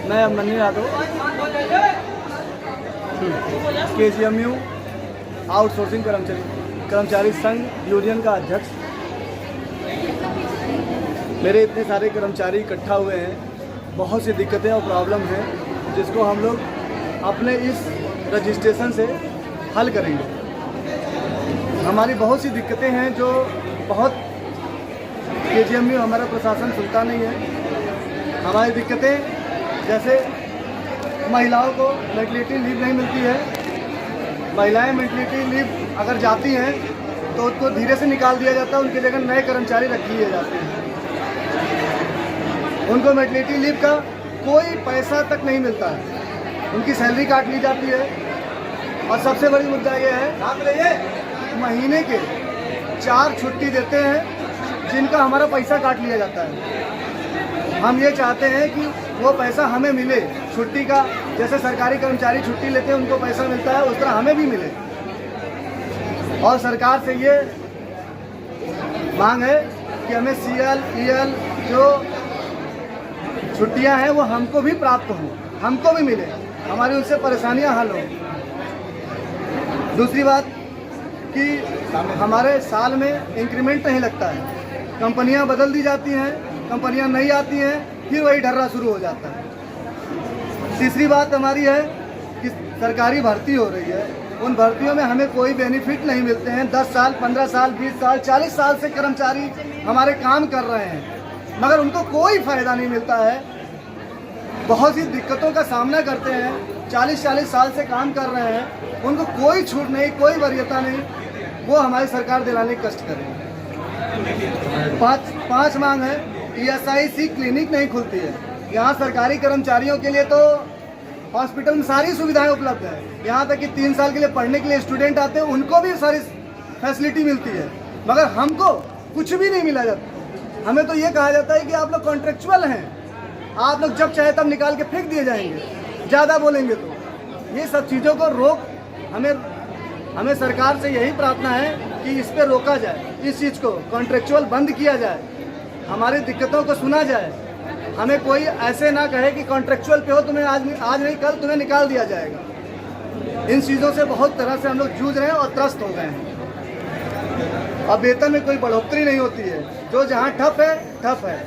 मैं Abhimanyu Yadav KGMU outsourcing कर्मचारी संघ यूनियन का अध्यक्ष। मेरे इतने सारे कर्मचारी इकट्ठा हुए हैं, बहुत सी दिक्कतें और प्रॉब्लम हैं जिसको हम लोग अपने इस रजिस्ट्रेशन से हल करेंगे। हमारी बहुत सी दिक्कतें हैं जो बहुत KGMU हमारा प्रशासन सुनता नहीं है। हमारी दिक्कतें जैसे महिलाओं को मैटरनिटी लीव नहीं मिलती है। महिलाएं मैटरनिटी लीव अगर जाती हैं तो उसको धीरे से निकाल दिया जाता है, उनकी जगह नए कर्मचारी रख लिए जाते हैं। उनको मैटरनिटी लीव का कोई पैसा तक नहीं मिलता है, उनकी सैलरी काट ली जाती है। और सबसे बड़ी मुद्दा ये है, महीने के 4 छुट्टी देते हैं जिनका हमारा पैसा काट लिया जाता है। हम ये चाहते हैं कि वो पैसा हमें मिले छुट्टी का, जैसे सरकारी कर्मचारी छुट्टी लेते हैं उनको पैसा मिलता है, उस तरह हमें भी मिले। और सरकार से ये मांग है कि हमें CL, EL जो छुट्टियां हैं वो हमको भी प्राप्त हों, हमको भी मिले, हमारी उनसे परेशानियां हल हों। दूसरी बात कि हमारे साल में इंक्रीमेंट नहीं लगता है, कंपनियां बदल दी जाती हैं, कंपनियां नहीं आती हैं, फिर वही ढर्रा शुरू हो जाता है। तीसरी बात हमारी है कि सरकारी भर्ती हो रही है, उन भर्तियों में हमें कोई बेनिफिट नहीं मिलते हैं। 10 साल, 15 साल, 20 साल, 40 साल से कर्मचारी हमारे काम कर रहे हैं, मगर उनको कोई फ़ायदा नहीं मिलता है। बहुत सी दिक्कतों का सामना करते हैं, 40-40 साल से काम कर रहे हैं, उनको कोई छूट नहीं, कोई वरीयता नहीं, वो हमारी सरकार दिलाने की कष्ट करें। पाँच मांग है, ESIC क्लिनिक नहीं खुलती है। यहाँ सरकारी कर्मचारियों के लिए तो हॉस्पिटल में सारी सुविधाएं उपलब्ध है, यहाँ तक कि 3 साल के लिए पढ़ने के लिए स्टूडेंट आते हैं उनको भी सारी फैसिलिटी मिलती है, मगर हमको कुछ भी नहीं मिला जाता। हमें तो ये कहा जाता है कि आप लोग कॉन्ट्रेक्चुअल हैं, आप लोग जब चाहे तब निकाल के फेंक दिए जाएंगे, ज़्यादा बोलेंगे तो। ये सब चीज़ों को रोक, हमें सरकार से यही प्रार्थना है कि इस पर रोका जाए, इस चीज़ को कॉन्ट्रेक्चुअल बंद किया जाए, हमारी दिक्कतों को सुना जाए। हमें कोई ऐसे ना कहे कि कॉन्ट्रेक्चुअल पे हो, तुम्हें आज नहीं कल तुम्हें निकाल दिया जाएगा। इन चीज़ों से बहुत तरह से हम लोग जूझ रहे हैं और त्रस्त हो गए हैं। अब वेतन में कोई बढ़ोतरी नहीं होती है, जो जहाँ ठप है ठप है।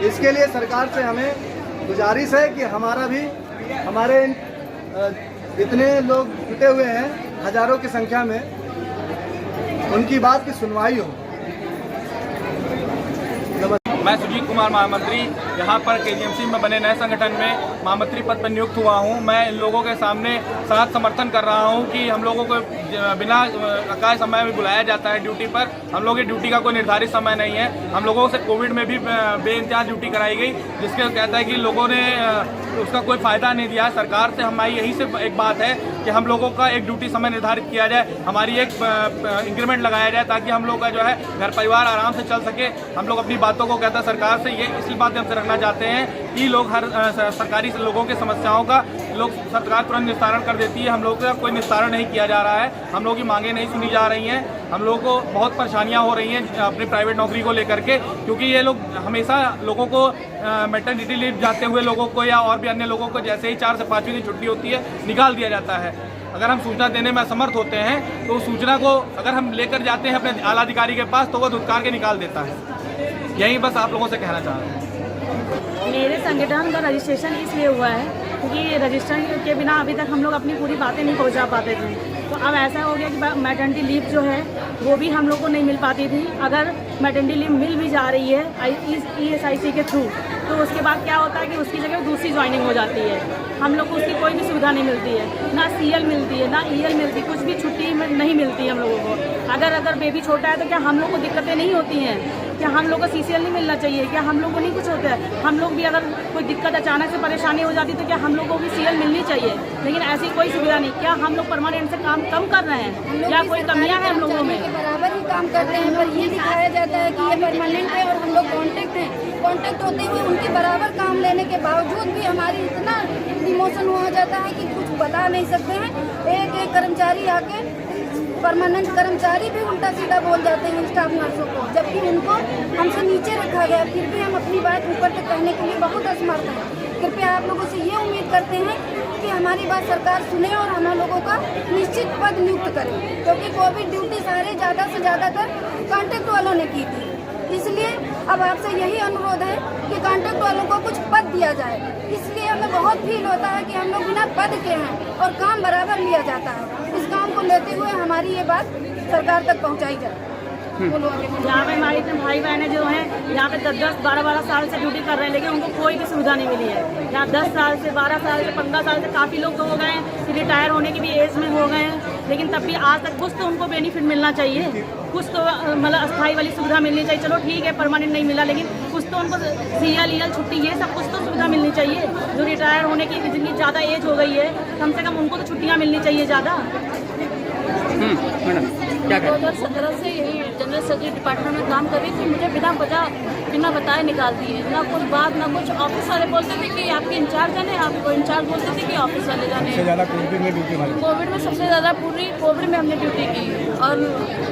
इसके लिए सरकार से हमें गुजारिश है कि हमारे इतने लोग जुटे हुए हैं हजारों की संख्या में, उनकी बात की सुनवाई हो। मैं सुजीत कुमार महामंत्री यहाँ पर KGMC में बने नए संगठन में महामंत्री पद पर नियुक्त हुआ हूँ। मैं इन लोगों के सामने साथ समर्थन कर रहा हूँ कि हम लोगों को बिना अकाय समय में बुलाया जाता है ड्यूटी पर। हम लोगों की ड्यूटी का कोई निर्धारित समय नहीं है। हम लोगों से कोविड में भी बेइंतजार ड्यूटी कराई गई, जिसके कहता है कि लोगों ने उसका कोई फ़ायदा नहीं दिया। सरकार से हमारी यही से एक बात है कि हम लोगों का एक ड्यूटी समय निर्धारित किया जाए, हमारी एक इंक्रीमेंट लगाया जाए, ताकि हम लोग का जो है घर परिवार आराम से चल सके। हम लोग अपनी बातों को कहता सरकार से ये इसी बात हम से रखना चाहते हैं कि लोग हर सरकारी लोगों के समस्याओं का लोग सरकार तुरंत निस्तारण कर देती है। हम लोगों का कोई निस्तारण नहीं किया जा रहा है, हम लोगों की मांगें नहीं सुनी जा रही हैं। हम लोगों को बहुत परेशानियां हो रही हैं अपनी प्राइवेट नौकरी को लेकर के, क्योंकि ये लोग हमेशा लोगों को मैटरनिटी लीव जाते हुए लोगों को या और भी अन्य लोगों को जैसे ही 4 से 5वीं की छुट्टी होती है निकाल दिया जाता है। अगर हम सूचना देने में असमर्थ होते हैं तो उस सूचना को अगर हम लेकर जाते हैं अपने आला अधिकारी के पास तो वो धुतकार के निकाल देता है। यही बस आप लोगों से कहना चाह रहे हैं। मेरे संगठन का रजिस्ट्रेशन इसलिए हुआ है क्योंकि रजिस्ट्रेशन के बिना अभी तक हम लोग अपनी पूरी बातें नहीं पहुंचा पाते थे। तो अब ऐसा हो गया कि मैटरनिटी लीव जो है वो भी हम लोग को नहीं मिल पाती थी। अगर मैटरनिटी लीव मिल भी जा रही है ESIC के थ्रू, तो उसके बाद क्या होता है कि उसकी जगह दूसरी ज्वाइनिंग हो जाती है। हम लोग को उसकी कोई भी सुविधा नहीं मिलती है, ना CL मिलती है, ना EL मिलती, कुछ भी छुट्टी नहीं मिलती हम लोगों को। अगर बेबी छोटा है तो क्या हम लोग को दिक्कतें नहीं होती हैं? क्या हम लोग को CCL नहीं मिलना चाहिए? क्या हम लोग को नहीं कुछ होता है? हम लोग भी अगर कोई दिक्कत अचानक से परेशानी हो जाती तो क्या हम लोग को भी CL मिलनी चाहिए? लेकिन ऐसी कोई सुविधा नहीं। क्या हम लोग परमानेंट से काम कम कर रहे हैं या कोई कमियां हैं हम लोगों में? बराबर ही काम करते हैं, पर ये दिखाया जाता है कि ये परमानेंट है और हम लोग कॉन्ट्रैक्ट हैं। कॉन्ट्रैक्ट होते हुए उनके बराबर काम लेने के बावजूद भी हमारी इतना डिमोशन हो जाता है कि कुछ बता नहीं सकते हैं। एक कर्मचारी आके परमानेंट कर्मचारी भी उल्टा सीधा बोल जाते हैं स्टाफ नर्सों को, जबकि उनको हमसे नीचे रखा गया, फिर भी हम अपनी बात ऊपर तक कहने के लिए बहुत असमर्थ हैं। कृपया आप लोगों से ये उम्मीद करते हैं कि हमारी बात सरकार सुने और हम लोगों का निश्चित पद नियुक्त करें, क्योंकि कोविड ड्यूटी सारे ज़्यादा से ज़्यादातर कॉन्ट्रैक्ट वालों ने की थी। इसलिए अब आपसे यही अनुरोध है कि कॉन्ट्रैक्ट वालों को कुछ पद दिया जाए। इसलिए हमें बहुत फील होता है कि हम लोग बिना पद के हैं और काम बराबर लिया जाता है। इस काम को लेते हुए हमारी ये बात सरकार तक पहुंचाई जाए। यहाँ पे हमारे इतने भाई बहनें जो हैं यहाँ पे 10-10, 12-12 साल से ड्यूटी कर रहे हैं, लेकिन उनको कोई भी सुविधा नहीं मिली है। यहाँ 10 साल से, 12 साल से, 15 साल से काफ़ी लोग तो हो गए हैं, रिटायर होने की भी एज में हो गए हैं, लेकिन तब भी आज तक कुछ तो उनको बेनिफिट मिलना चाहिए, कुछ तो मतलब अस्थाई वाली सुविधा मिलनी चाहिए। चलो ठीक है, परमानेंट नहीं मिला, लेकिन कुछ तो उनको CL छुट्टी ये सब कुछ तो सुविधा मिलनी चाहिए। जो रिटायर होने की जिनकी ज़्यादा एज हो गई है, कम से कम उनको तो छुट्टियाँ मिलनी चाहिए ज़्यादा। मैडम क्या करें? 2017 से यही जनरल सर्जरी डिपार्टमेंट में काम कर रही थी। मुझे बिना बताए निकाल दिए, ना कुछ बात ना कुछ। ऑफिस वाले बोलते थे कि आपके इंचार्ज जाने, आपको इंचार्ज बोलते थे कि ऑफिस वाले जाने। कोविड में सबसे ज़्यादा पूरी कोविड में हमने ड्यूटी की, और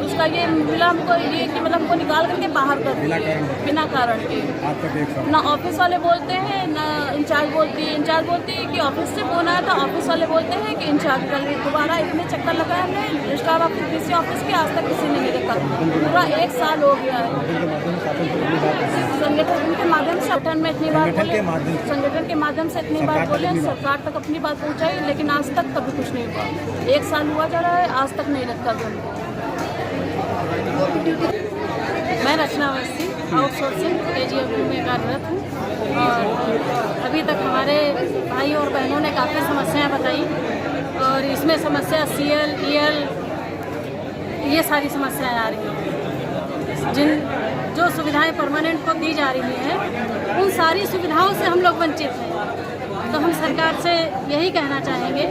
उसका ये मिला हमको ये कि मतलब हमको निकाल करके बाहर कर दिया बिना कारण के। ना ऑफिस वाले बोलते हैं ना इंचार्ज बोलती है। इंचार्ज बोलती है कि ऑफिस से फोन आया था, ऑफिस वाले बोलते हैं कि इंचार्ज कल दोबारा इतने चक्कर लगाए हमने रजिस्ट्रार ऑफिस किसी ऑफिस के, आज तक किसी ने नहीं देखा। पूरा 1 साल हो गया है। संगठन के माध्यम से संगठन में इतनी बार बोले, संगठन के माध्यम से इतनी बार बोले, सरकार तक अपनी बात पहुंचाई, लेकिन आज तक कभी कुछ नहीं हुआ। 1 साल हुआ जा रहा है, आज तक नहीं रखा उनको। मैं रचना अवस्थी आउटसोर्सिंग KGF में कार्यरत हूँ, और अभी तक हमारे भाई और बहनों ने काफ़ी समस्याएं बताई, और इसमें समस्या CL EL ये सारी समस्याएं आ रही हैं। जो सुविधाएं परमानेंट को दी जा रही हैं, उन सारी सुविधाओं से हम लोग वंचित हैं। तो हम सरकार से यही कहना चाहेंगे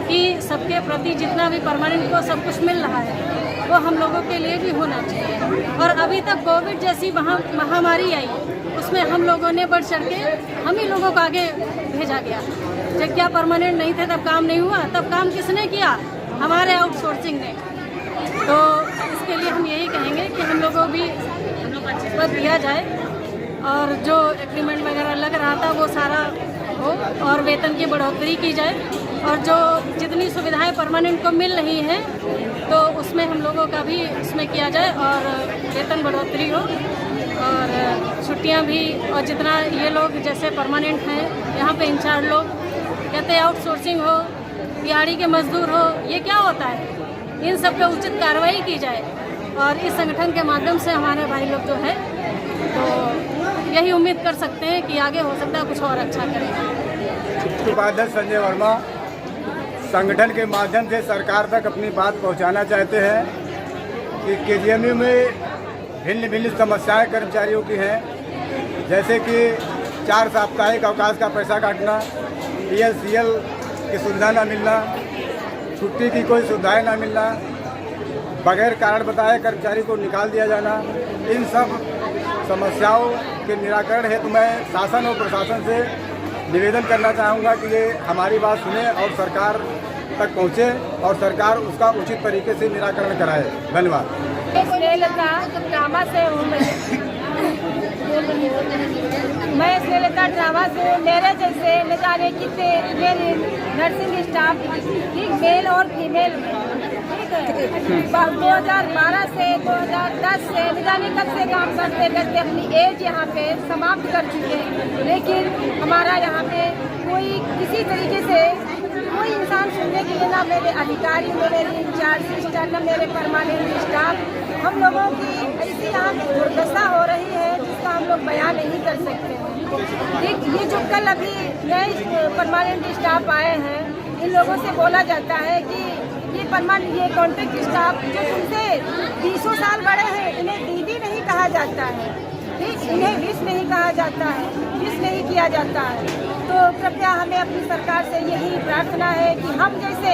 कि सबके प्रति जितना भी परमानेंट को सब कुछ मिल रहा है, वो हम लोगों के लिए भी होना चाहिए। और अभी तक कोविड जैसी महामारी आई, उसमें हम लोगों ने बढ़ चढ़ के हम ही लोगों को आगे भेजा गया। जब क्या परमानेंट नहीं थे तब काम नहीं हुआ, तब काम किसने किया? हमारे आउटसोर्सिंग ने। तो इसके लिए हम यही कहेंगे कि हम लोगों भी पद दिया जाए, और जो एग्रीमेंट वगैरह लग रहा था वो सारा हो, और वेतन की बढ़ोतरी की जाए, और जो जितनी सुविधाएं परमानेंट को मिल रही हैं तो उसमें हम लोगों का भी उसमें किया जाए, और वेतन बढ़ोतरी हो, और छुट्टियां भी। और जितना ये लोग जैसे परमानेंट हैं, यहाँ पे इंचार्ज लोग कहते हैं आउटसोर्सिंग हो, दिहाड़ी के मजदूर हो, ये क्या होता है? इन सब पे उचित कार्रवाई की जाए, और इस संगठन के माध्यम से हमारे भाई लोग जो है तो यही उम्मीद कर सकते हैं कि आगे हो सकता है कुछ और अच्छा करें। उपाध्यक्ष संजय वर्मा संगठन के माध्यम से सरकार तक अपनी बात पहुंचाना चाहते हैं कि KGMU में भिन्न भिन्न समस्याएं कर्मचारियों की हैं, जैसे कि 4 साप्ताहिक अवकाश का पैसा काटना, PL CL की सुविधा न मिलना, छुट्टी की कोई सुविधाएं न मिलना, बगैर कारण बताए कर्मचारी को निकाल दिया जाना। इन सब समस्याओं के निराकरण हेतु मैं शासन और प्रशासन से निवेदन करना चाहूँगा कि ये हमारी बात सुने और सरकार तक पहुँचे, और सरकार उसका उचित तरीके से निराकरण कराए। धन्यवाद। ड्रामा से हूँ मैं श्रीलता ड्रामा से। मेरे जैसे न जाने कितने मेरे नर्सिंग स्टाफ, ठीक, मेल और फीमेल, ठीक है, 2012 से 2010 से न जाने कब से काम करते करते अपनी एज यहाँ पे समाप्त कर चुके हैं, लेकिन हमारा यहाँ पे कोई किसी तरीके से कोई इंसान सुनने के लिए, ना मेरे अधिकारी, ना मेरे इंचार्ज सिस्टर, ना मेरे परमानेंट स्टाफ। हम लोगों की ऐसी यहाँ पे दुर्दशा हो रही है जिसका हम लोग बयान नहीं कर सकते। ठीक, ये जो कल अभी नए परमानेंट स्टाफ आए हैं, इन लोगों से बोला जाता है कि ये कॉन्ट्रैक्ट स्टाफ जो तुमसे 20 साल बड़े हैं, इन्हें दीदी नहीं कहा जाता है, ठीक, इन्हें विश नहीं कहा जाता है, विश नहीं किया जाता है। तो कृपया हमें अपनी सरकार से यही प्रार्थना है कि हम जैसे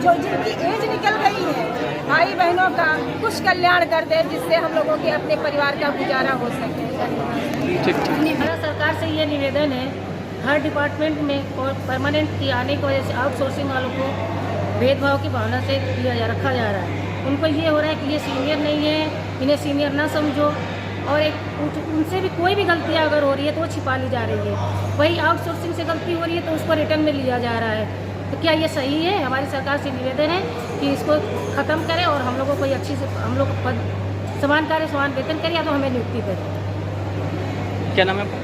जो जिनकी एज निकल गई है भाई बहनों का कुछ कल्याण कर दे, जिससे हम लोगों के अपने परिवार का गुजारा हो सके। हमारा सरकार से ये निवेदन है, हर डिपार्टमेंट में परमानेंट की आने की वजह से आउटसोर्सिंग वालों को भेदभाव की भावना से रखा जा रहा है। उनको ये हो रहा है कि ये सीनियर नहीं है, इन्हें सीनियर ना समझो, और उनसे भी कोई भी गलतियाँ अगर हो रही है तो वो छिपा ली जा रही है। वही आउटसोर्सिंग से गलती हो रही है तो उसको रिटर्न में लिया जा रहा है। तो क्या ये सही है? हमारी सरकार से निवेदन है कि इसको ख़त्म करें और हम लोगों को कोई अच्छी से हम लोग पद समान कार्य समान वेतन करें या तो हमें नियुक्ति करें। क्या नाम है?